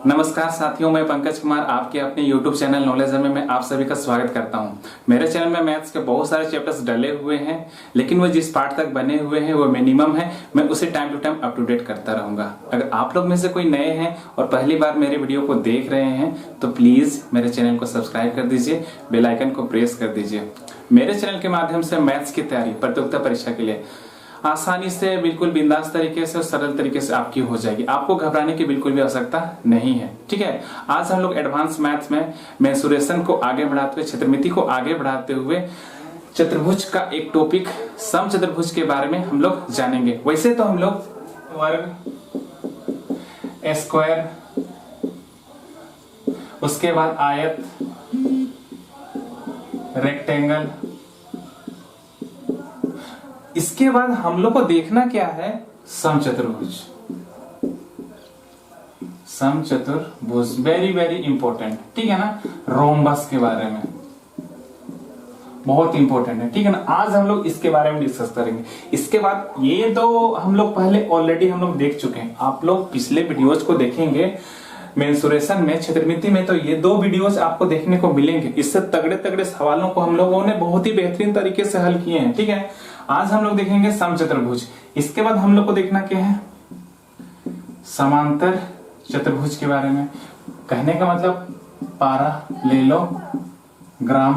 नमस्कार साथियों, मैं पंकज कुमार आपके अपने YouTube चैनल नॉलेज में आप सभी का स्वागत करता हूं। मेरे चैनल में मैथ्स के बहुत सारे चैप्टर्स डले हुए हैं, लेकिन वो जिस पार्ट तक बने हुए हैं वो मिनिमम है। मैं उसे time to time up to date करता रहूंगा। अगर आप लोग में से कोई नए हैं और पहली बार मेरे वीडियो को देख रहे हैं तो प्लीज मेरे चैनल को सब्सक्राइब कर दीजिए, बेल आइकन को प्रेस कर दीजिए। मेरे चैनल के माध्यम से मैथ्स की तैयारी प्रतियोगिता परीक्षा के लिए आसानी से, बिल्कुल बिंदास तरीके से और सरल तरीके से आपकी हो जाएगी। आपको घबराने की बिल्कुल भी आवश्यकता नहीं है। ठीक है, आज हम लोग एडवांस मैथ्स में मेंसुरेशन को आगे बढ़ाते हुए, क्षेत्रमिति को आगे बढ़ाते हुए चतुर्भुज का एक टॉपिक सम चतुर्भुज के बारे में हम लोग जानेंगे। वैसे तो हम लोग वर्ग, स्क्वायर, उसके बाद आयत, रेक्टेंगल, इसके बाद हम लोग को देखना क्या है, समचतुर्भुज। समचतुर्भुज वेरी वेरी इंपॉर्टेंट, ठीक है ना। रोम्बस के बारे में बहुत इंपॉर्टेंट है, ठीक है ना। आज हम लोग इसके बारे में डिस्कस करेंगे। इसके बाद ये दो हम लोग पहले ऑलरेडी हम लोग देख चुके हैं। आप लोग पिछले वीडियोज को देखेंगे मेंसुरेशन में, क्षेत्रमिति में, तो ये दो वीडियोस आपको देखने को मिलेंगे। इससे तगड़े तगड़े सवालों को हम लोगों ने बहुत ही बेहतरीन तरीके से हल किए हैं, ठीक है। आज हम लोग देखेंगे समचतुर्भुज। इसके बाद हम लोग को देखना क्या है, समांतर चतुर्भुज के बारे में। कहने का मतलब पैरेललोग्राम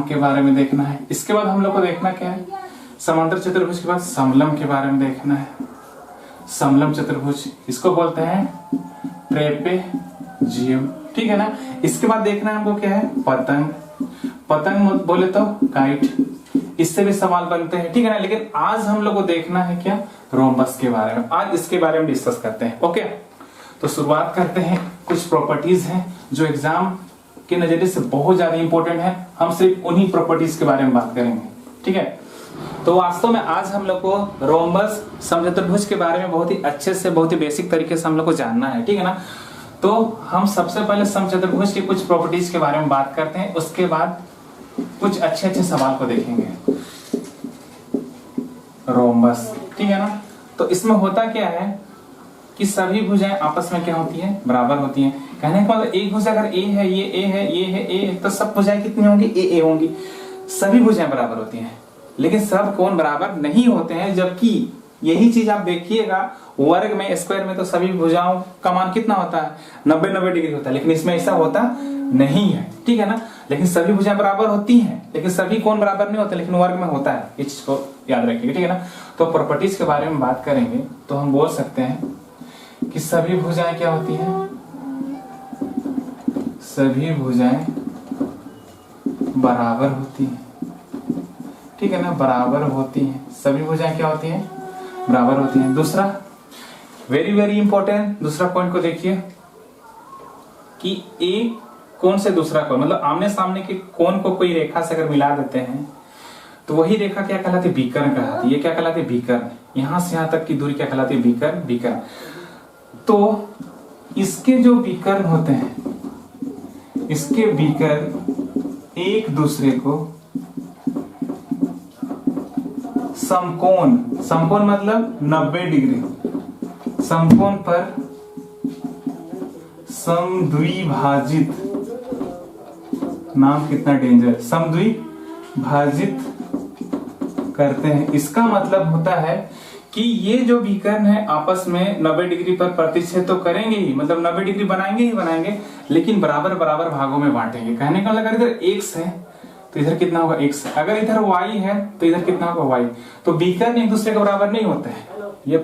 के बारे में देखना है। इसके बाद हम लोग को देखना क्या है, समांतर चतुर्भुज के बाद समलंब के बारे में देखना है। समलंब चतुर्भुज, इसको बोलते हैं ट्रेपेजियम, ठीक है ना। इसके बाद देखना है हमको क्या है, पतंग। पतंग बोले तो काइट, इससे भी सवाल बनते हैं, ठीक है ना। लेकिन आज हम लोग को देखना है क्या, रोम्बस के बारे में। आज इसके बारे में डिस्कस करते हैं, ओके। तो शुरुआत करते हैं। कुछ प्रॉपर्टीज हैं जो एग्जाम के नजरिए से बहुत ज्यादा इंपॉर्टेंट है। हम सिर्फ उन्हीं प्रॉपर्टीज के बारे में बात करेंगे, ठीक है। तो वास्तव में आज हम लोग को रोम्बस, समचतुर्भुज के बारे में बहुत ही अच्छे से, बहुत ही बेसिक तरीके से हम लोग को जानना है, ठीक है ना। तो हम सबसे पहले समचतुर्भुज की कुछ प्रॉपर्टीज के बारे में बात करते हैं, उसके बाद कुछ अच्छे अच्छे सवाल को देखेंगे। रोम्बस, ठीक है ना। तो इसमें होता क्या है कि सभी भुजाएं आपस में क्या होती है, बराबर होती हैं। कहने का मतलब एक भुजा अगर ए है, ये ए है, ये है, ए है, तो सब भुजाएं कितनी होंगी, ए होंगी। सभी भुजाएं बराबर होती हैं, लेकिन सब कोण बराबर नहीं होते हैं। जबकि यही चीज आप देखिएगा वर्ग में, स्क्वायर में, तो सभी भुजाओं का मान कितना होता है, 90-90 डिग्री होता है। लेकिन इसमें ऐसा होता नहीं है, ठीक है ना। लेकिन सभी भुजाएं बराबर होती हैं, लेकिन सभी कोण बराबर नहीं होते, लेकिन वर्ग में होता है। इस चीज को याद रखिएगा, ठीक है ना। तो प्रॉपर्टीज के बारे में बात करेंगे तो हम बोल सकते हैं कि सभी भुजाएं क्या होती हैं, सभी भुजाएं बराबर होती हैं, ठीक है ना, बराबर होती हैं। सभी भुजाएं क्या होती हैं, बराबर होती हैं। दूसरा वेरी वेरी इंपॉर्टेंट, दूसरा पॉइंट को देखिए कि एक कोण से दूसरा कोण, मतलब आमने सामने के कोण को कोई रेखा से अगर मिला देते हैं तो वही रेखा क्या कहलाती है, विकर्ण कहलाती है। ये क्या कहलाती है, विकर्ण। यहां से यहां तक की दूरी क्या कहलाती है, विकर्ण। विकर्ण तो इसके जो विकर्ण होते हैं, इसके विकर्ण एक दूसरे को समकोण, समकोण मतलब 90 डिग्री, समकोण पर समद्विभाजित, नाम कितना डेंजर, समद्विभाजित करते हैं। इसका मतलब होता है कि ये जो विकर्ण है आपस में 90 डिग्री पर प्रतिच्छेद तो करेंगे ही, मतलब 90 डिग्री बनाएंगे ही बनाएंगे, लेकिन बराबर बराबर भागों में बांटेंगे। कहने का मतलब इधर x है तो इधर कितना होगा, x। अगर इधर y है तो इधर कितना होगा, y। तो विकर्ण एक दूसरे के बराबर नहीं होते हैं। ये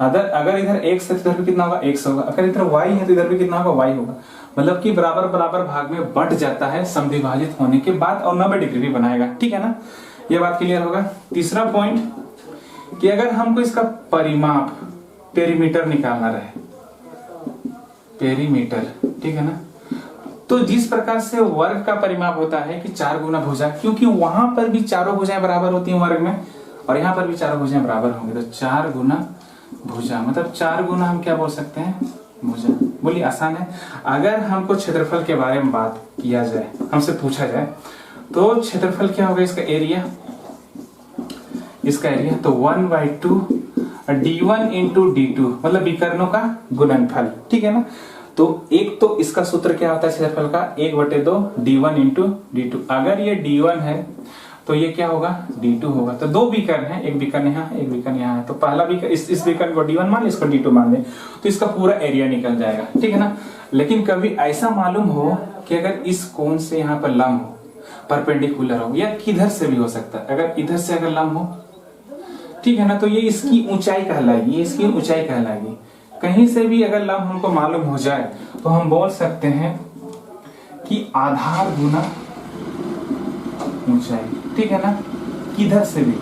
अगर इधर x है तो इधर भी कितना होगा, x होगा। अगर इधर y है तो इधर भी कितना होगा, y होगा। मतलब कि बराबर बराबर भाग में बंट जाता है समद्विभाजित होने के बाद, और 90 डिग्री भी बनाएगा, ठीक है ना। ये बात क्लियर होगा। तीसरा पॉइंट कि अगर हमको इसका परिमाप, पेरीमीटर निकालना रहे, पेरीमीटर, ठीक है ना, तो जिस प्रकार से वर्ग का परिमाप होता है कि 4 गुना भुजा, क्योंकि वहां पर भी चारों भुजाएं बराबर होती हैं वर्ग में, और यहाँ पर भी चारों भुजाएं बराबर होंगी, तो 4 गुना भुजा, मतलब 4 गुना हम क्या बोल सकते हैं, भुजा। बोलिए, आसान है। अगर हमको क्षेत्रफल के बारे में बात किया जाए, हमसे पूछा जाए तो क्षेत्रफल क्या होगा, इसका एरिया, इसका एरिया तो 1/2 d1 × d2, मतलब विकर्णों का गुणनफल, ठीक है ना। तो एक तो इसका सूत्र क्या होता है क्षेत्रफल का, 1/2 d1 इंटू d2। अगर ये d1 है तो ये क्या होगा, d2 होगा। तो दो बीकर है, एक बीकर यहाँ एक बीकर यहाँ है, तो पहला बीकर इस बीकर को d1 मान ले, इसको d2 मान ले, तो इसका पूरा एरिया निकल जाएगा, ठीक है ना। लेकिन कभी ऐसा मालूम हो कि अगर इस कोण से यहाँ पर लंब हो, परपेंडिकुलर हो, या किधर से भी हो सकता है, अगर इधर से अगर लंब हो, ठीक है ना, तो ये इसकी ऊंचाई कहलाएगी, ये इसकी ऊंचाई कहलाएगी। कहीं से भी अगर लंब हमको मालूम हो जाए तो हम बोल सकते हैं कि आधार गुना ऊंचाई, ठीक है ना। किधर से भी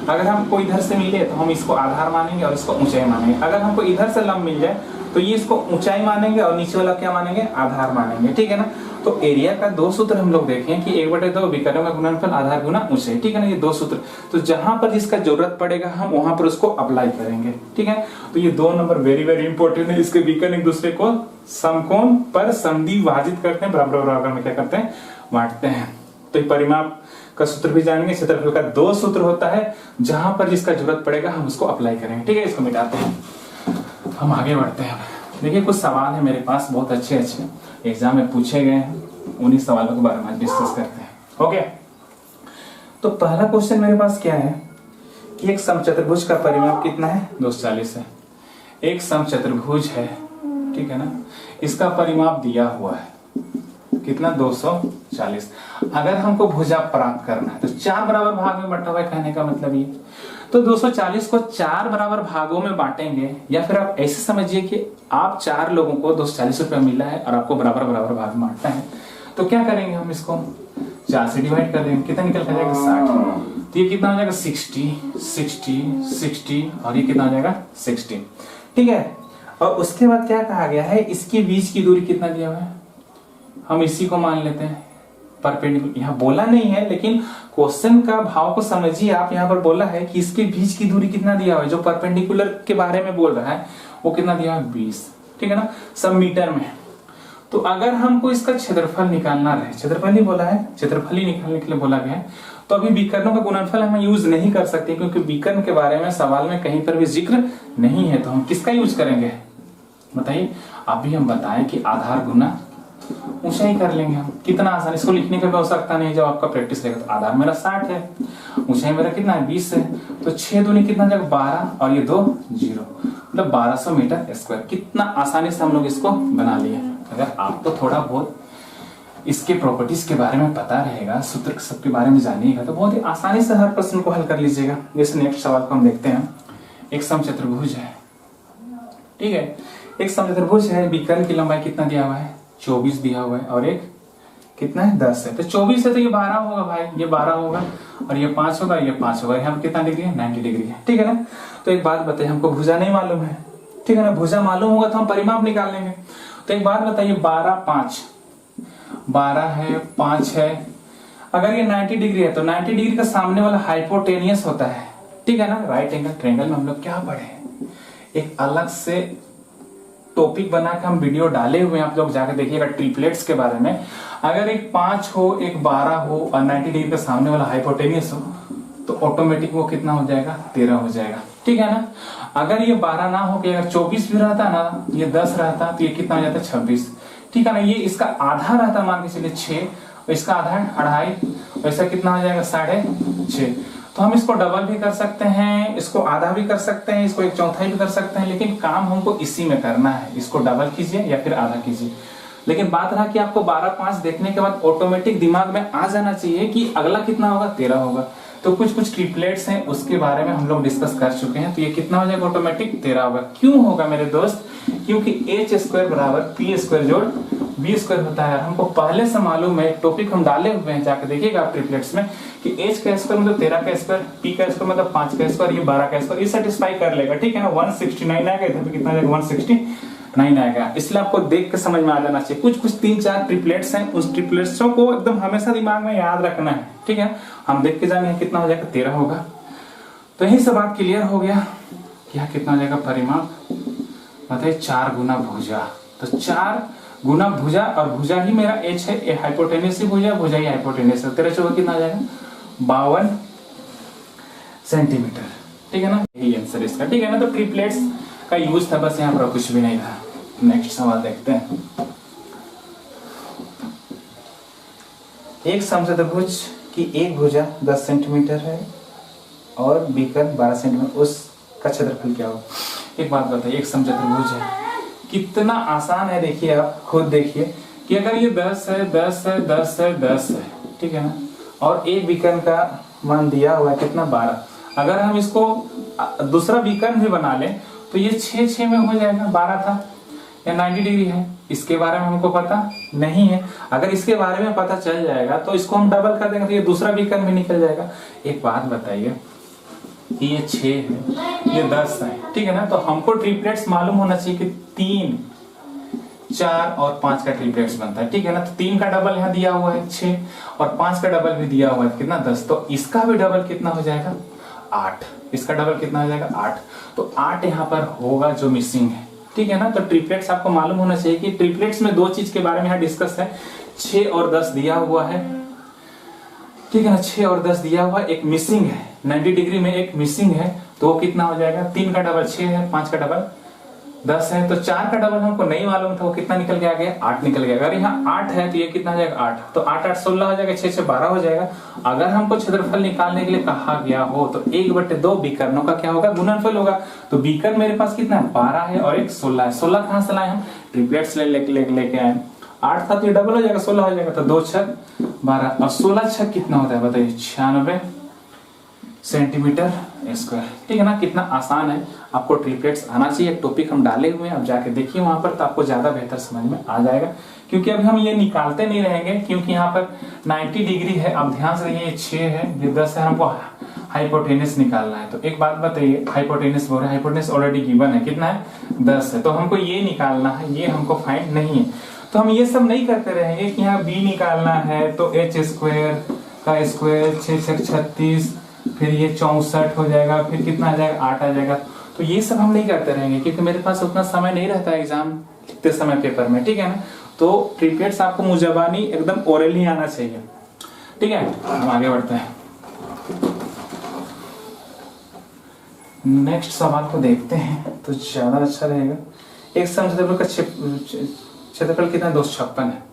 अगर हमको इधर से मिले तो हम इसको आधार मानेंगे और इसको ऊंचाई मानेंगे। अगर हमको इधर से लंब मिल जाए तो ये इसको ऊंचाई मानेंगे और नीचे वाला क्या मानेंगे, आधार मानेंगे, ठीक है ना। तो एरिया का दो सूत्र हम लोग देखें कि 1/2 विकर्णों का गुणनफल आधार गुना ऊंचाई, ठीक है ना, ये दो सूत्र। तो जहां पर जिसका जरूरत पड़ेगा हम वहां पर उसको अप्लाई करेंगे, ठीक है। तो ये 2 नंबर वेरी वेरी इंपॉर्टेंट है। इसके विकर्ण एक दूसरे को समकोण पर समद्वि विभाजित करते हैं, बराबर बराबर में क्या करते हैं, बांटते हैं। तो परिमाप का सूत्र भी जानेंगे। क्षेत्रफल का 2 सूत्र होता है, जहां पर जिसका जरूरत पड़ेगा हम उसको अप्लाई करेंगे, ठीक है। इसको मिटाते हैं, हम आगे बढ़ते हैं। देखिए कुछ सवाल है मेरे पास, बहुत अच्छे एग्जाम में पूछे गए हैं, उन्हीं सवालों के बारे में डिस्कस करते हैं। ओके, तो पहला क्वेश्चन मेरे पास क्या है कि एक समचतुर्भुज का परिमाप कितना है, 240 है। एक समचतुर्भुज है, ठीक है ना, इसका परिमाप दिया हुआ है कितना, 240। अगर हमको भुजा प्राप्त करना है तो 4 बराबर भाग में बंटा हुआ है, कहने का मतलब ये। तो 240 को 4 बराबर भागों में बांटेंगे, या फिर आप ऐसे समझिए कि आप 4 लोगों को 240 रुपया मिला है और आपको बराबर बराबर भाग में बांटना है। तो क्या करेंगे, हम इसको 4 से डिवाइड कर देंगे, कितना निकल जाएगा, 60। तो ये कितना हो जाएगा, 60 60 60, और ये कितना हो जाएगा, 60, ठीक है। और उसके बाद क्या कहा गया है, इसके बीच की दूरी कितना दिया हुआ है, हम इसी को मान लेते हैं परपेंडिकुलर। यहाँ बोला नहीं है लेकिन क्वेश्चन का भाव को समझिए आप। यहाँ पर बोला है कि इसके बीच की दूरी कितना दिया हुआ है, जो परपेंडिकुलर के बारे में बोल रहा है वो कितना दिया है, 20, ठीक है ना, सब मीटर में। तो अगर हमको इसका क्षेत्रफल निकालना रहे, क्षेत्रफल ही बोला है, क्षेत्रफल ही निकालने के लिए बोला गया है, तो अभी विकर्णों का गुणनफल हम यूज नहीं कर सकते, क्योंकि विकर्ण के बारे में सवाल में कहीं पर भी जिक्र नहीं है। तो हम किसका यूज करेंगे बताइए। अभी हम बताएं कि आधार गुना ऊंचाई कर लेंगे हम, कितना आसान। इसको लिखने का भी आवश्यकता नहीं, जब आपका प्रैक्टिस रहेगा। तो आधार मेरा 60 है, ऊंचाई मेरा कितना है, 20 है, तो 6 दूनी कितना जाएगा, 12, और ये 2 0, मतलब 1200 मीटर स्क्वायर। कितना आसानी से हम लोग इसको बना लिए। अगर आपको थोड़ा बहुत इसके प्रॉपर्टीज के बारे में पता रहेगा, सूत्र सबके बारे में जानिएगा, तो बहुत ही आसानी से हर प्रश्न को हल कर लीजिएगा। जैसे नेक्स्ट सवाल को हम देखते हैं। एक समचतुर्भुज है, ठीक है, एक समचतुर्भुज है, विकर्ण की लंबाई कितना दिया हुआ है, 24 दिया हुआ है, और एक कितना है, 10 है। तो 24 है तो ये 12 होगा भाई, ये 12 होगा, और ये 5 होगा, ये 5 होगा। यहाँ कितना डिग्री है, 90 डिग्री है, ठीक है ना। तो एक बात बताइए, हमको भुजा नहीं मालूम है, ठीक है ना, भुजा मालूम होगा तो हम परिमाप निकाल लेंगे। तो एक बात बताइए, 12 5, 12 है, 5 है, अगर ये 90 डिग्री है तो 90 डिग्री का सामने वाला हाइपोटेनियस होता है, ठीक है ना। राइट एंगल ट्रायंगल में हम लोग क्या पढ़े, एक अलग से टॉपिक बना के हम वीडियो डाले हुए हैं, आप लोग जाकर देखिएगा ट्रिपलेट्स के बारे में। अगर एक 5 हो, एक 12 हो, और 90 डिग्री का सामने वाला हाइपोटेनियस हो, तो ऑटोमेटिक वो कितना हो जाएगा, 13 हो जाएगा, ठीक है ना। अगर ये 12 ना हो के अगर 24 भी रहता ना, ये 10 रहता, तो ये कितना हो जाता, 26, ठीक है ना। ये इसका आधा रहता, मान के चलिए 6, और इसका आधा 2.5, वैसा कितना हो जाएगा, 6.5। तो हम इसको डबल भी कर सकते हैं, इसको आधा भी कर सकते हैं, इसको 1/4 भी कर सकते हैं, लेकिन काम हमको इसी में करना है। इसको डबल कीजिए या फिर आधा कीजिए। लेकिन बात रहा कि आपको 12 5 देखने के बाद ऑटोमेटिक दिमाग में आ जाना चाहिए कि अगला कितना होगा, 13 होगा। तो कुछ कुछ ट्रिपलेट्स हैं, उसके बारे में हम लोग डिस्कस कर चुके हैं। तो ये कितना हो जाएगा, ऑटोमेटिक 13 होगा। क्यों होगा मेरे दोस्त, क्योंकि h² बराबर p² जोड़ b² होता है। हमको पहले से मालूम है, टॉपिक हम डाले हुए हैं, जाकर देखिएगा आप ट्रिपलेट्स में, कि h का स्क्वायर मतलब 13 का स्क्वायर, p का स्क्वायर मतलब 5 का स्क्वायर, ये 12 का स्क्वायर, ये सेटिस्फाई कर लेगा, ठीक है ना। 169 आएगा, इधर पे कितना आएगा, 169 आएगा। इसलिए आपको देख के समझ में आ जाना चाहिए। कुछ कुछ 3-4 ट्रिपलेट्स हैं, उस ट्रिपलेट्सों को एकदम हमेशा दिमाग में याद रखना है, ठीक है। हम देख के जाएंगे कितना हो जाएगा, 13 होगा। तो यही सब बात क्लियर हो गया कि यहाँ कितना हो जाएगा परिमाप, बताइए 4 गुना भुजा। तो 4 गुना भुजा, और भुजा ही मेरा h है, ये हाइपोटेनियस ही भुजा, भुजा ही हाइपोटेनियस है। 13 चौका कितना आ जाएगा, 52 सेंटीमीटर, ठीक है ना। यही आंसर इसका, ठीक है ना। तो ट्रिपलेट्स का यूज था बस, यहाँ पर कुछ भी नहीं था। नेक्स्ट सवाल देखते हैं। एक समचतुर्भुज की एक भुजा 10 सेंटीमीटर है और बीकन 12 सेंटीमीटर, उसका क्षेत्रफल क्या हो। एक बात बताइए, एक समचतुर्भुज है, कितना आसान है। देखिए आप खुद देखिए कि अगर ये 10 है 10 है 10 है 10 है, ठीक है ना, और एक बीकन का मान दिया हुआ है कितना 12। अगर हम इसको दूसरा बीकन भी बना लें तो ये 6 में हो जाएगा। 12 था या 90 डिग्री है, इसके बारे में हमको पता नहीं है। अगर इसके बारे में पता चल जाएगा तो इसको हम डबल कर देंगे तो ये दूसरा बीकन भी निकल जाएगा। एक बात बताइए कि ये 6 है, ये 10 है, ठीक है ना, तो हमको ट्रिपलेट्स मालूम होना चाहिए कि 3, 4 और 5 का ट्रिपलेट्स बनता है, ठीक है ना। तो 3 का डबल यहाँ दिया हुआ है 6 और 5 का डबल भी दिया हुआ है कितना 10, तो इसका भी डबल कितना हो जाएगा 8। इसका डबल कितना हो जाएगा 8। तो 8 यहाँ पर होगा जो मिसिंग है, ठीक है ना। तो ट्रिपलेट्स आपको मालूम होना चाहिए कि ट्रिपलेट्स में 2 चीज के बारे में यहाँ डिस्कस है, 6 और 10 दिया हुआ है, ठीक है ना। 6 और 10 दिया हुआ, एक मिसिंग है 90 डिग्री में, एक मिसिंग है, तो वो कितना हो जाएगा 3 का डबल 6 है, 5 का डबल 10 है, तो 4 का डबल हमको नहीं मालूम था, वो कितना निकल के आ गया 8 निकल गया। अगर यहाँ 8 है तो ये कितना हो जाएगा 8, तो 8 8 16 हो जाएगा, 6 6 12 हो जाएगा। अगर हमको क्षेत्रफल निकालने के लिए कहा गया हो तो 1/2 बीकर्णों का क्या होगा गुणनफल होगा। तो बीकर मेरे पास कितना है 12 है और एक 16 है। 16 कहां से लाए हम, ट्रिपलेट्स लेके आए। 8 था तो ये डबल हो जाएगा 16 हो जाएगा, तो 2 6 12 और 16 6 कितना होता है बताइए 96 सेंटीमीटर स्क्वायर, ठीक है ना। कितना आसान है, आपको ट्रिपलेट्स आना चाहिए। एक टॉपिक हम डाले हुए हैं, अब जाके देखिए वहां पर, तो आपको ज्यादा बेहतर समझ में आ जाएगा। क्योंकि अभी हम ये निकालते नहीं रहेंगे, क्योंकि यहाँ पर 90 डिग्री है। अब ध्यान से देखिए, ये 6 है, ये 10 है, हमको हाइपोटेनस निकालना है। तो एक बात बताइए, हाइपोटेनस बोल रहे हैं, हाइपोटेनस ऑलरेडी गिवन है, कितना है 10 है, तो हमको ये निकालना है, ये हमको फाइंड नहीं है। तो हम ये सब नहीं करते रहेंगे कि यहाँ बी निकालना है तो h स्क्वायर का स्क्वायर 6 6 36, फिर ये 64 हो जाएगा, फिर कितना आ जाएगा 8 आ जाएगा। तो ये सब हम नहीं करते रहेंगे, क्योंकि मेरे पास उतना समय नहीं रहता है एग्जाम लिखते समय पेपर में, ठीक है ना। तो ट्रिपलेट्स आपको मुजबानी एकदम ओरली आना चाहिए, ठीक है। हम आगे बढ़ते हैं, नेक्स्ट सवाल को देखते हैं तो ज्यादा अच्छा रहेगा। एक समचतुर्भुज का क्षेत्रफल कितना 256 है।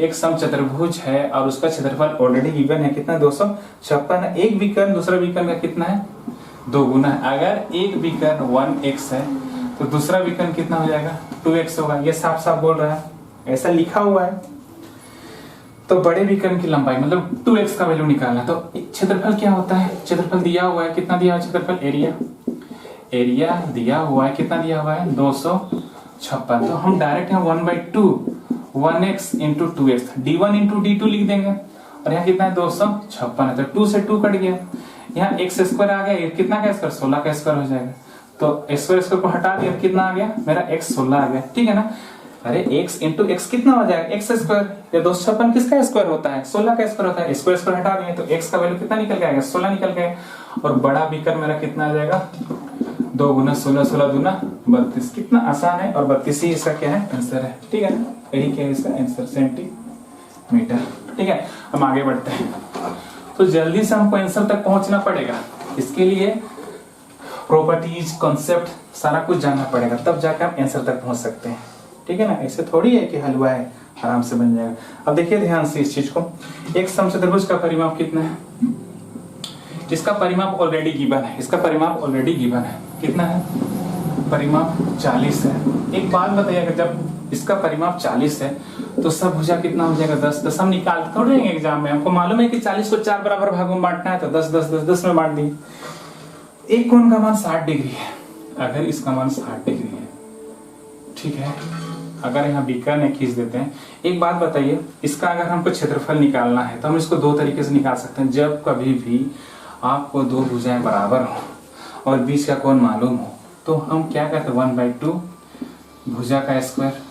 एक समचतुर्भुज है और उसका क्षेत्रफल ऑलरेडी गिवन है कितना 256 है। एक बीकर्ण दूसरा बीकर्ण का कितना है 2 गुना है। अगर एक बीकर्ण 1x है तो दूसरा बीकर्ण कितना हो जाएगा 2x होगा। ये साफ साफ बोल रहा है, ऐसा लिखा हुआ है। तो बड़े बीकर्ण की लंबाई मतलब 2x का वैल्यू निकालना। तो क्षेत्रफल क्या होता है, क्षेत्रफल दिया हुआ है, कितना दिया हुआ है क्षेत्रफल, एरिया दिया हुआ है, कितना दिया हुआ है 256। तो हम डायरेक्ट यहाँ 1/2 1x into 2x d1 into d2 लिख देंगे, और यहाँ कितना है 256 है, तो 2 से 2 कट गया। यहाँ x स्क्वायर आ गया, कितना का स्क्वायर 16 का स्क्वायर हो जाएगा। तो स्क्वायर को हटा दिया, कितना आ गया मेरा x 16 आ गया, ठीक है ना। अरे x इंटू x कितना हो जाएगा x स्क्वायर, ये 256 किसका स्क्वायर होता है 16 का स्क्वायर होता है। स्क्वायर स्क्वायर हटा दिए तो x का वैल्यू कितना निकल के आएगा 16 निकल गया। और बड़ा बीकर मेरा कितना आ जाएगा 2 गुना 16 16 दूना 32। कितना आसान है, और 32 ही इसका क्या है आंसर है, ठीक है ना। यही क्या है इसका आंसर सेंटीमीटर, ठीक है। हम आगे बढ़ते हैं, तो जल्दी से हमको आंसर तक पहुंचना पड़ेगा। इसके लिए प्रॉपर्टीज कॉन्सेप्ट सारा कुछ जानना पड़ेगा, तब जाकर हम आंसर तक पहुंच सकते हैं, ठीक है ना। ऐसे थोड़ी है कि हलवा है आराम से बन जाएगा। अब देखिए ध्यान से इस चीज को, एक समचतुर्भुज का परिमाप कितना है, इसका परिमाप ऑलरेडी गिवन है, इसका परिमाप ऑलरेडी गिवन है, कितना है परिमाप 40 है। एक बात बताइएगा, जब इसका परिमाप 40 है तो सब भुजा कितना हो जाएगा 10 10। हम निकालते थोड़े रहेंगे एग्जाम में, हमको मालूम है कि 40 को 4 बराबर भागों में बांटना है, तो 10 10 10 10 में बांट दिए। एक कोण का मान 60 डिग्री है, अगर इसका मान 60 डिग्री है, ठीक है। अगर यहाँ बीकर ने खींच देते हैं, एक बात बताइए, इसका अगर हमको क्षेत्रफल निकालना है तो हम इसको 2 तरीके से निकाल सकते हैं। जब कभी भी आपको 2 भुजाएं बराबर हो और बीच का कोण मालूम हो तो हम क्या करते हैं 1/2 भुजा का स्क्वायर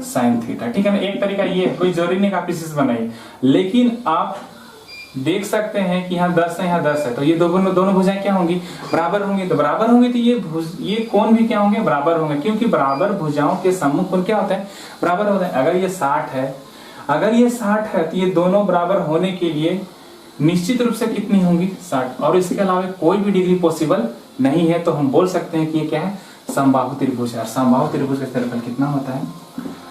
साइन थीटा, ठीक है ना। एक तरीका ये है, कोई जरूरी नहीं कि आप इसी बनाइए, लेकिन आप देख सकते हैं कि यहाँ 10 है यहाँ 10 है, तो ये दोनों भुजाएं क्या होंगी बराबर होंगी। तो बराबर होंगी तो ये कोण भी क्या होंगे बराबर होंगे, क्योंकि बराबर भुजाओं के सम्मुख कोण क्या होता है बराबर होता है। अगर ये 60 है, अगर ये 60 है तो ये दोनों बराबर होने के लिए निश्चित रूप से कितनी होंगी 60, और इसके अलावा कोई भी डिग्री पॉसिबल नहीं है। तो हम बोल सकते हैं कि ये क्या है समबाहु त्रिभुज है। समबाहु त्रिभुज का क्षेत्रफल कितना होता है?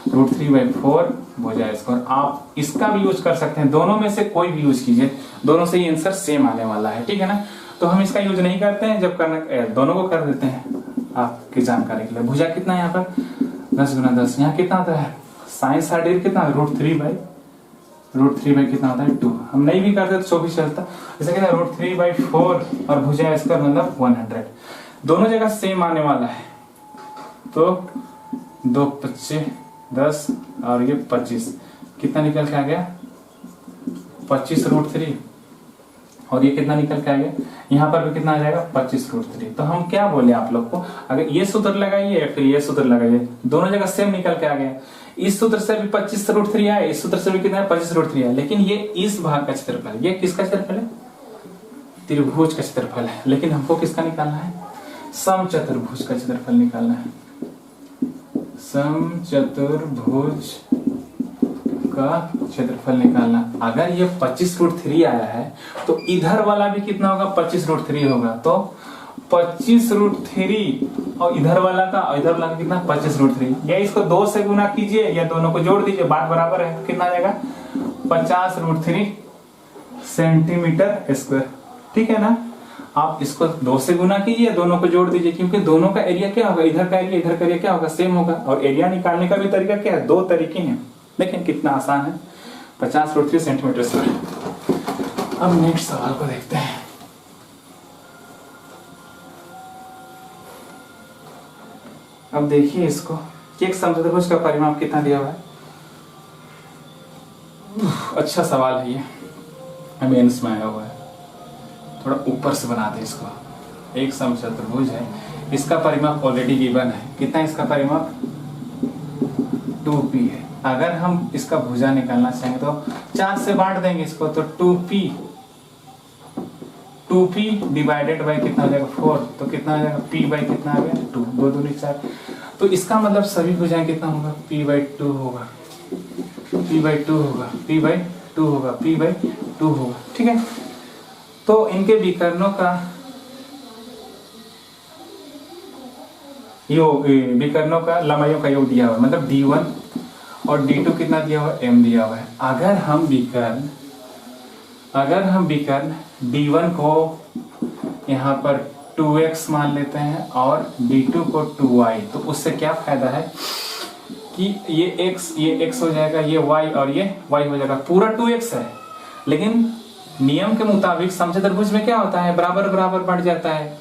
√3/4 भुजा स्क्वायर। आप इसका भी यूज कर सकते हैं, दोनों में से कोई भी यूज कीजिए, दोनों से ही आंसर सेम आने वाला है, ठीक है ना। तो हम इसका यूज नहीं करते हैं, जब करना दोनों को कर देते हैं आपकी जानकारी के लिए। भुजा कितना है यहाँ पर? 10 × 10। यहाँ कितना होता है? साइन 60 कितना? √3 कितना होता है? 2। हम नहीं भी करते तो भी चलता। जैसे कहते हैं √3/4 और भुजा स्क्वायर मतलब 100। दोनों जगह सेम आने वाला है। तो 2 × 5 = 10 और ये 25, कितना निकल के आ गया? 25√3। और ये कितना निकल के आ गया? यहाँ पर भी कितना आ जाएगा? 25√3। तो हम क्या बोले आप लोग को, अगर ये सूत्र लगाइए या फिर ये सूत्र लगाइए, दोनों जगह सेम निकल के आ गया। इस सूत्र से भी 25√3 आया, इस सूत्र से भी कितना है? 25√3 आया। लेकिन ये इस भाग का क्षेत्रफल, ये किसका क्षेत्रफल है? त्रिभुज का क्षेत्रफल है। लेकिन हमको किसका निकालना है? समचतुर्भुज का क्षेत्रफल निकालना है। समचतुर्भुज का क्षेत्रफल निकालना। अगर ये 25√3 आया है तो इधर वाला भी कितना होगा? 25√3 होगा। तो 25√3 और इधर वाला का कितना? 25√3। या इसको 2 से गुना कीजिए या दोनों को जोड़ दीजिए, बात बराबर है। कितना आ जाएगा? 50√3 सेंटीमीटर स्क्वायर, ठीक है ना। आप इसको 2 से गुना कीजिए, दोनों को जोड़ दीजिए, क्योंकि दोनों का एरिया क्या होगा? इधर का एरिया इधर का एरिया क्या होगा? सेम होगा। और एरिया निकालने का भी तरीका क्या है? 2 तरीके हैं। देखें कितना आसान है। 50√3 सेंटीमीटर स्क्वायर। अब नेक्स्ट सवाल को देखते हैं। अब देखिए इसको कि एक समचतुर्भुज का परिमाप कितना दिया हुआ है। अच्छा सवाल है ये, मेंस में आया हुआ है। थोड़ा ऊपर से बना दे इसको। एक समचतुर्भुज है, इसका परिमाप ऑलरेडी गिवन है। कितना है इसका परिमाप? 2p है। अगर हम इसका भुजा निकालना चाहेंगे तो 4 से बांट देंगे इसको, तो 2p डिवाइडेड बाय कितना हो जाएगा? 4। तो कितना हो जाएगा? p बाई कितना आ गया? 2। 2 दूनी 4। तो इसका मतलब सभी भुजाएं कितना होगा? p/2 होगा, p/2 होगा, p/2 होगा, p/2 होगा, ठीक है। तो इनके विकर्णों का योग, विकर्णों का लंबाइयों का योग दिया हुआ है, मतलब d1 और d2 कितना दिया हुआ है? m दिया हुआ है। अगर हम विकर्ण d1 को यहाँ पर 2x मान लेते हैं और d2 को 2y, तो उससे क्या फायदा है कि ये x हो जाएगा, ये y और ये y हो जाएगा। पूरा 2x है, लेकिन नियम के मुताबिक समचतुर्भुज में क्या होता है? बराबर बराबर बढ़ जाता है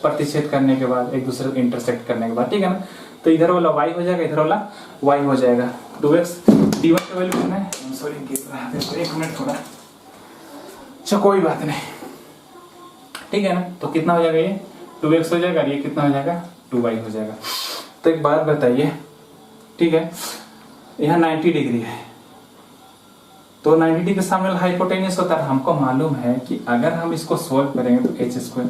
प्रतिच्छेद करने के बाद, एक दूसरे को इंटरसेक्ट करने के बाद, ठीक है ना। तो इधर वाला y हो जाएगा, इधर वाला y हो जाएगा। 2x d1 का वैल्यू कितना है? सॉरी एक मिनट थोड़ा, अच्छा कोई बात नहीं, ठीक है ना। तो कितना हो जाएगा? ये 2x हो जाएगा, ये कितना हो जाएगा? 2y हो जाएगा। तो एक बात बताइए, ठीक है, यहाँ 90 डिग्री है, तो 90 डिग्री के सामने हाइपोटेन्यूस होता है। हमको मालूम है कि अगर हम इसको सोल्व करेंगे तो h²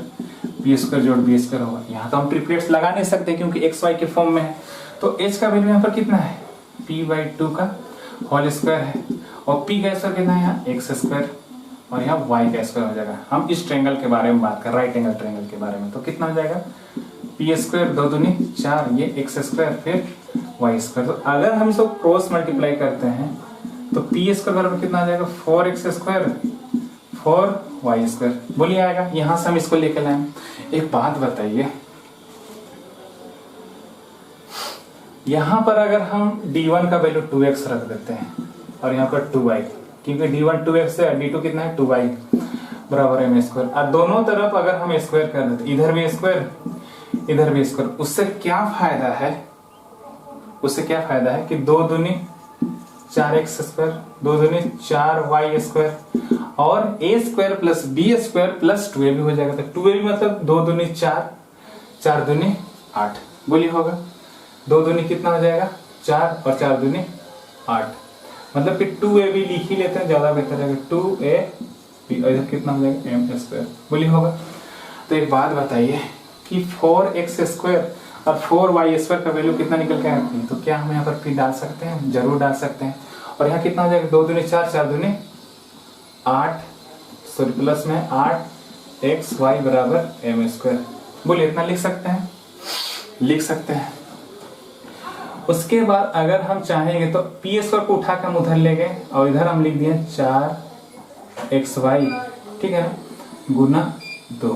b² जोड़ b² होगा। यहाँ तो हम ट्रिपलेट्स लगा नहीं सकते क्योंकि xy के फॉर्म में है। तो h का वैल्यू यहाँ पर कितना है? p/2 का होल स्क्वायर है, और p का स्क्वायर कितना है? यहाँ x² और यहाँ y का स्क्वायर हो जाएगा। हम इस ट्रायंगल के बारे में बात कर, राइट एंगल ट्रायंगल के बारे में। तो कितना हो जाएगा? p² 2 दूनी 4, ये x² फिर y²। तो अगर हम इसको क्रॉस मल्टीप्लाई करते हैं तो p² बराबर कितना आ जाएगा? 4x² 4y²। बोलिए आएगा। यहां से हम इसको लेकर लाएं। एक बात बताइए, यहां पर अगर हम d1 का वैल्यू 2x रख देते हैं और यहाँ पर 2y, क्योंकि d1 2x है, d2 कितना है? 2y बराबर m²। और दोनों तरफ अगर हम स्क्वायर कर देते, इधर भी स्क्वायर इधर भी स्क्वायर, उससे क्या फायदा है? उससे क्या फायदा है कि 2 दूनी 4x², 2 दूनी 4y² और a² plus b² plus 2ab हो जाएगा। तो 2ab मतलब 2 दूनी 4, 4 दूनी 8। बोलिए होगा 2 दूनी कितना हो जाएगा? 4 और 4 दूनी 8, मतलब कि 2ab लिख ही लेते हैं, ज्यादा बेहतर है। 2ab और इधर कितना हो जाएगा? m²। बोलिए होगा। तो एक बात बताइए कि 4x² और 4y² का वैल्यू कितना निकल के आया? तो क्या हम यहाँ पर p डाल सकते हैं? जरूर डाल सकते हैं। और यहाँ कितना हो जाएगा? 2 दूनी 4, 4 दूनी 8, सॉरी प्लस में 8xy बराबर m²। बोलिए इतना लिख सकते हैं। लिख सकते हैं। उसके बाद अगर हम चाहेंगे तो पी स्क्वायर को उठा के हम उधर ले गए और इधर हम लिख दिए 4xy, ठीक है ना, गुना 2।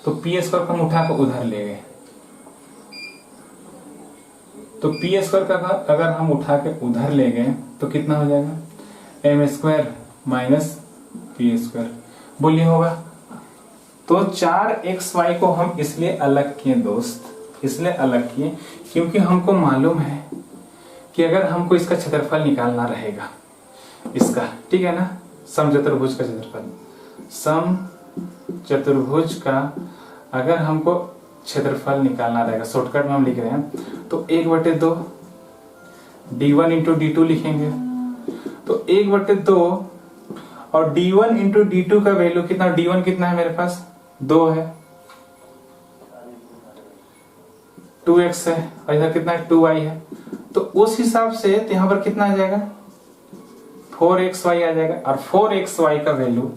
तो पी स्क्वायर को हम उठा के उधर ले गए, तो पी स्क्वायर का अगर हम उठा के उधर ले गए तो कितना हो जाएगा, M square minus P square, बोलिए होगा। तो 4xy को हम इसलिए अलग किए दोस्त, इसलिए अलग किए क्योंकि हमको मालूम है कि अगर हमको इसका क्षेत्रफल निकालना रहेगा, इसका, ठीक है ना, समचतुर्भुज का क्षेत्रफल, समचतुर्भुज का अगर हमको क्षेत्रफल निकालना रहेगा, शॉर्टकट में हम लिख रहे हैं तो 1/2 d1 इंटू d2 लिखेंगे। तो 1/2 और d1 इंटू d2 का वैल्यू कितना, d1 कितना है मेरे पास 2 है, 2x है, और इधर कितना है 2y है। तो उस हिसाब से यहाँ पर कितना आ जाएगा 4xy आ जाएगा, और 4xy का वैल्यू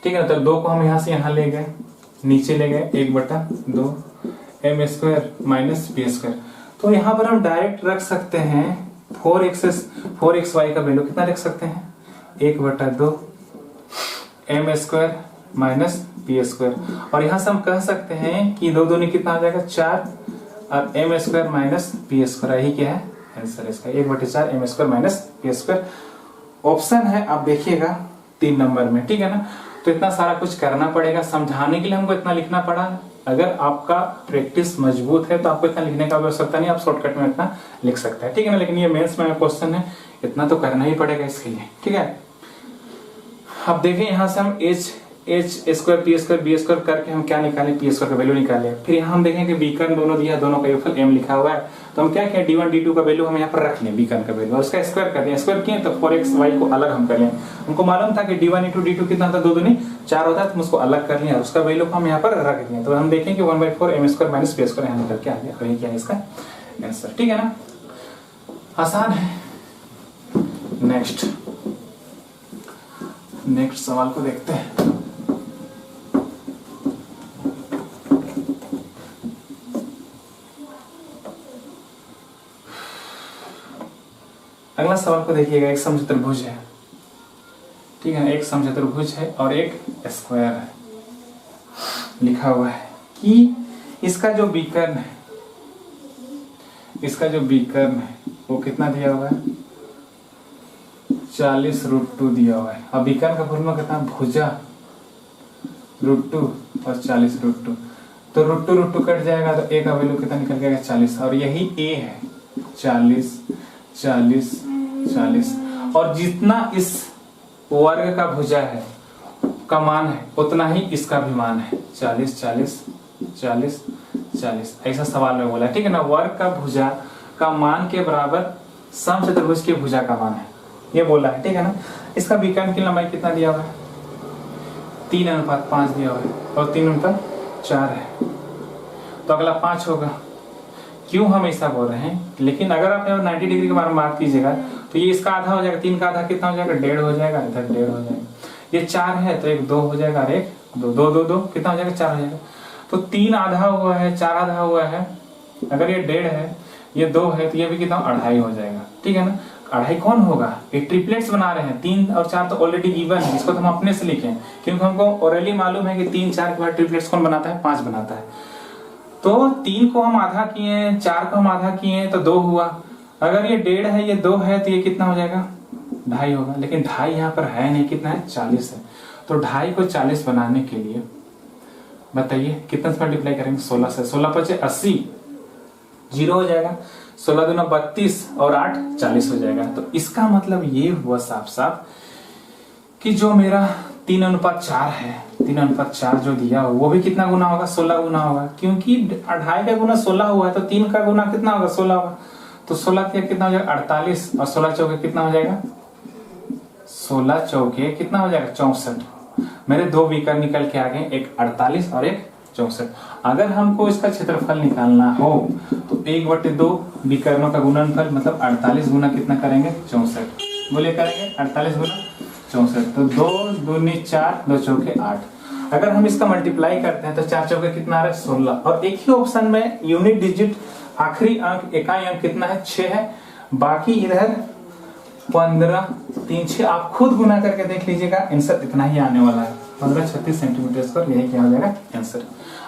ठीक है ना। तो 2 को हम यहां से यहां ले गए, नीचे ले गए 1/2 M square minus P square. तो यहां पर हम डायरेक्ट रख सकते हैं 4xy का वैल्यू कितना रख सकते हैं 1/2 M square minus P square, और यहां से हम कह सकते हैं कि 2 दूनी कितना हो जाएगा 4 और M square minus P square, यही क्या है आंसर इसका 1/4 M square minus P square. Option है, आप देखिएगा 3 नंबर में, ठीक है ना। तो इतना सारा कुछ करना पड़ेगा, समझाने के लिए हमको इतना लिखना पड़ा। अगर आपका प्रैक्टिस मजबूत है तो आपको इतना लिखने का आवश्यकता नहीं, आप शॉर्टकट में इतना लिख सकते हैं, ठीक है ना। लेकिन ये मेंस में क्वेश्चन है, इतना तो करना ही पड़ेगा इसके लिए, ठीक है। अब देखें यहाँ से हम H square P square B square करके हम क्या निकाले, पी स्क्वायर का वैल्यू निकाले। फिर यहाँ हम देखें कि बीकर्न दोनों दिया, दोनों का योगफल m लिखा हुआ है, तो हम क्या किया d1 d2 का वैल्यू हम यहाँ पर रख लें, बीकर्न का वैल्यू, और उसका स्क्वायर कर दिया। स्क्वायर किए तो 4xy को अलग हम कर लें। हमको मालूम था कि d1 इंटू d2 कितना था, 2 दूनी 4 होता है, तो हम उसको अलग कर लिया, उसका वैल्यू को हम यहाँ पर रख दिए। तो हम देखें कि 1/4 M square minus P square यहाँ निकल के आ गया, वही क्या है इसका आंसर, ठीक है ना। आसान है। नेक्स्ट सवाल को देखते हैं। अगला सवाल को देखिएगा, एक समचतुर्भुज है, ठीक है, एक समचतुर्भुज है और एक स्क्वायर है। लिखा हुआ है कि इसका जो बीकर्न है वो कितना दिया हुआ है 40√2 दिया हुआ है। अब बीकर्न का फॉर्मूला कितना, भुजा √2 और 40√2, तो √2 कट जाएगा तो a का वैल्यू कितना निकल जाएगा 40, और यही a है 40 40 40, और जितना इस वर्ग का भुजा है का मान है उतना ही इसका भी मान है 40 40 40 40, ऐसा सवाल में बोला, ठीक है ना। वर्ग का भुजा का मान के बराबर समचतुर्भुज के भुजा का मान है, ये बोला है, ठीक है ना। इसका बीकर्न की लंबाई कितना दिया हुआ है 3:5 दिया हुआ है, और 3:4 है, तो अगला 5 होगा। क्यों हम ऐसा बोल रहे हैं, लेकिन अगर आप 90 डिग्री के बारे में बात कीजिएगा तो ये इसका आधा हो जाएगा, 3 का आधा कितना हो जाएगा 1.5 हो जाएगा, इधर 1.5 हो जाएगा। ये 4 है तो एक 2 हो जाएगा, और एक 2 2 2 2 कितना हो जाएगा 4 हो जाएगा। तो 3 आधा हुआ है, 4 आधा हुआ है, अगर ये 1.5 है, ये 2 है, तो ये भी कितना 2.5 हो जाएगा, ठीक है ना। 2.5 कौन होगा, ये ट्रिपलेट्स बना रहे हैं, 3 और 4 तो ऑलरेडी गिवन है, इसको तो हम अपने से लिखें, क्योंकि हमको ऑलरेडी मालूम है कि 3 4 के बाद ट्रिपलेट्स कौन बनाता है 5 बनाता है। तो 3 को हम आधा किए, 4 को हम आधा किए तो 2 हुआ, अगर ये 1.5 है, ये 2 है, तो ये कितना हो जाएगा 2.5 होगा। लेकिन 2.5 यहाँ पर है नहीं, कितना है 40 है। तो 2.5 को 40 बनाने के लिए बताइए कितना से मल्टीप्लाई करेंगे 16 से, 16 × 80 0 हो जाएगा, 16 दूना 32 और 8 40 हो जाएगा। तो इसका मतलब ये हुआ साफ साफ कि जो मेरा 3:4 है, 3:4 जो दिया हो वो भी कितना गुना होगा 16 गुना होगा, क्योंकि 2.5 का गुना 16 हुआ है, तो 3 का गुना कितना होगा 16 होगा। तो 16 कितना हो जाएगा 48, और 16 चौके कितना हो जाएगा 16 चौके कितना हो जाएगा 64। मेरे 2 बीकर निकल के आ गए, एक 48 और एक 64। अगर हमको इसका क्षेत्रफल निकालना हो तो 1/2 विकर्णों का गुणनफल मतलब 48 गुना कितना करेंगे 64, बोले करेंगे 48 गुना 64। तो 2 दूनी 4, 2 चौके 8, अगर हम इसका मल्टीप्लाई करते हैं तो 4 चौके कितना आ रहा है 16, और एक ही ऑप्शन में यूनिट डिजिट आखिरी अंक इकाई अंक कितना है 6 है, बाकी इधर 15 3 6 आप खुद गुना करके देख लीजिएगा, आंसर इतना ही आने वाला है 1536 सेंटीमीटर स्क्वायर, यही क्या हो जाएगा आंसर।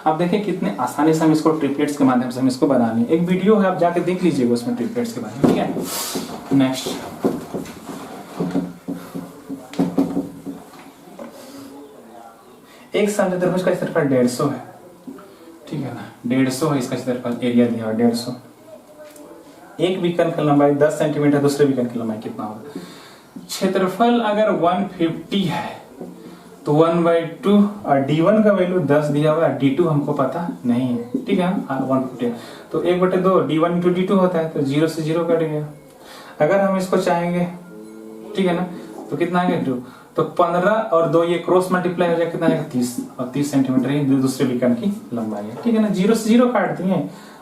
अब देखिए कितने आसानी से हम इसको ट्रिपलेट्स के माध्यम से हम इसको बना लें, एक वीडियो है आप जाके देख लीजिएगा उसमें ट्रिपलेट्स के बारे में, ठीक है। नेक्स्ट एक समचतुर्भुज का क्षेत्रफल 150 है, ठीक है ना, 150 है इसका क्षेत्रफल, एरिया दिया हुआ 150। एक विकर्ण की लंबाई 10 सेंटीमीटर, दूसरे विकर्ण की लंबाई कितना होगा। क्षेत्रफल अगर 150 है तो 1/2 और d1 का वैल्यू 10 दिया हुआ है, d2 हमको पता नहीं है, ठीक है। 150 तो 1/2 d1 × d2 होता है, तो 0 से 0 कट गया। अगर हम इसको चाहेंगे, ठीक है ना, तो कितना आएगा 2, तो 15 और 2 ये क्रॉस मल्टीप्लाई हो जाएगा, कितना आएगा 30, और 30 सेंटीमीटर ही दूसरे विकर्ण की लंबाई है, ठीक है ना। 0 से 0 काट दिए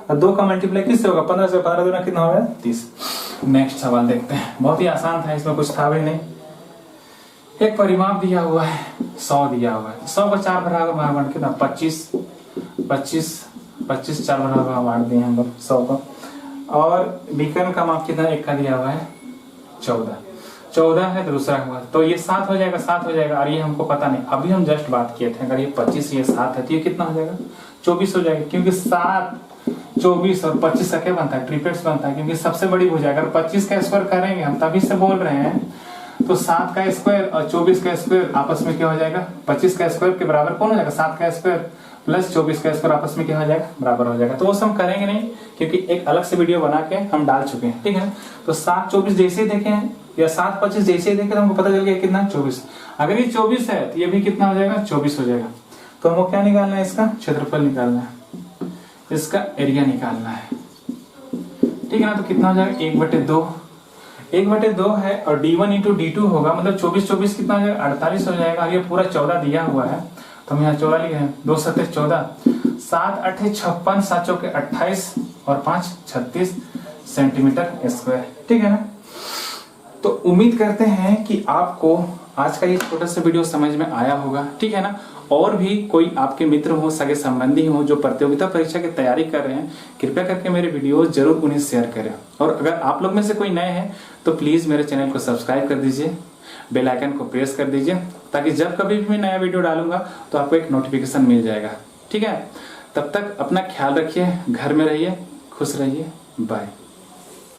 और 2 का मल्टीप्लाई किससे होगा 15 से, 15 दूना कितना होगा 30। नेक्स्ट सवाल देखते हैं, बहुत ही आसान था, इसमें कुछ था भी नहीं। एक परिमाप दिया हुआ है 100 दिया हुआ है, 100 को 4 बराबर कितना 25 4 बराबर बांट दिए हम लोग 100 को, और विकर्ण का माप कितना एक का दिया हुआ है 14 है, तो दूसरा हुआ तो ये 7 हो जाएगा, और ये हमको पता नहीं, अभी हम जस्ट बात किए थे, अगर ये 25 ये 7 है तो ये कितना हो जाएगा 24 हो जाएगा, क्योंकि 7 24 और 25 का क्या बनता है ट्रिपलेट्स बनता है, क्योंकि सबसे बड़ी भुजा अगर 25 का स्क्वायर करेंगे हम तभी से बोल रहे हैं, तो 7 का स्क्वायर और 24 का स्क्वायर आपस में क्या हो जाएगा 25 का स्क्वायर के बराबर कौन हो जाएगा 7 का स्क्वायर प्लस 24 का स्क्वायर आपस में क्या हो जाएगा बराबर हो जाएगा। तो वो हम करेंगे नहीं, क्योंकि एक अलग से वीडियो बना के हम डाल चुके हैं, ठीक है। तो 7 24 जैसे ही देखे हैं या 7 25 जैसे ही देखे तो हमको पता चल गया कितना 24। अगर ये 24 है तो ये भी कितना हो जाएगा 24 हो जाएगा। तो हमको क्या निकालना है, इसका क्षेत्रफल निकालना है, इसका एरिया निकालना है, ठीक है ना। तो कितना हो जाएगा 1/2 है, और d1 × d2 होगा, मतलब 24 कितना हो जाएगा 48 हो जाएगा। ये पूरा 14 दिया हुआ है तो हम यहाँ 14 लिखे हैं, 2 7 14, 7 8 56, 7 चौके 28 और 5 36 सेंटीमीटर स्क्वायर, ठीक है ना। तो उम्मीद करते हैं कि आपको आज का ये छोटा सा वीडियो समझ में आया होगा, ठीक है ना। और भी कोई आपके मित्र हो, सगे संबंधी हो जो प्रतियोगिता परीक्षा की तैयारी कर रहे हैं, कृपया करके मेरे वीडियो जरूर उन्हें शेयर करें। और अगर आप लोग में से कोई नए हैं तो प्लीज मेरे चैनल को सब्सक्राइब कर दीजिए, बेल आइकन को प्रेस कर दीजिए, ताकि जब कभी भी मैं नया वीडियो डालूंगा तो आपको एक नोटिफिकेशन मिल जाएगा, ठीक है। तब तक अपना ख्याल रखिए, घर में रहिए, खुश रहिए, बाय।